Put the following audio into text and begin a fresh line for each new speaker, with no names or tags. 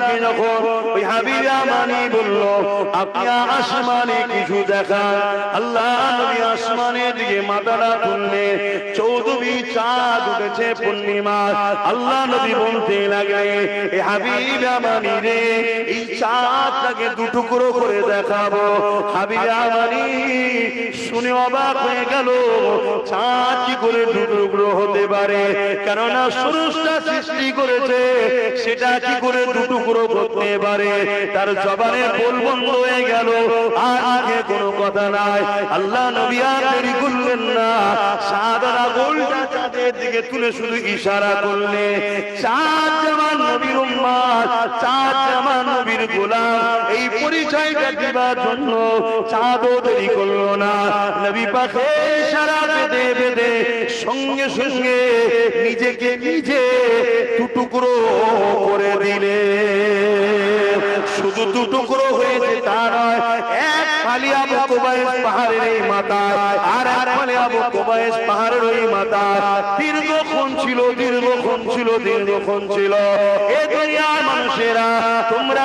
থেকে যখন ওই হাবিব আমানি বলল আপনি আসমানে কিছু দেখান, আল্লাহ নবী আসমানের দিকে মাথাটা তুললেন, 14 চাঁদ উঠেছে পূর্ণিমা। আল্লাহ নবী বলতে লাগলেন এ হাবিব আমানি রে, এই চাঁদটাকে দুটুকরো করে দেখাবো। হাবিব আমানি শুনে অবাক হয়ে গেল, চাঁদ কি করে দুটুকরো হতে পারে? কেননা স্রষ্টা সৃষ্টি করেছে, সেটা কি করে দুটুকরো করতে পারে? তার জবানের বল বন্ধ হয়ে গেল, আর আগে কোনো কথা নাই। আল্লাহ নবী আর দেরি করলেন না, সাদা গোলটা চাঁদের দিকে তুলে শুধু ইশারা করলে, চাঁদ জামান নবীর উম্মত, চাঁদ জামান নবীর গোলাম, এই পরিচয়টা দিবার জন্য চাঁদও দেরি করলো না। নবী পাকে ইশারা বেঁধে বেঁধে সঙ্গে সঙ্গে নিজেকে নিজে দুটুকরো করে দিলে। শুধু দুটুকরো হয়েছে তা নয়, এক ফালি আবু কুবাইস পাহাড়ের এই মাথায়, আর এক ফালি আবু কুবাইস পাহাড়ের ওই মাথায় দীর্ঘক্ষণ ছিল, দীর্ঘক্ষণ ছিল, দীর্ঘক্ষণ ছিল। এ দুনিয়ার মানুষেরা তোমরা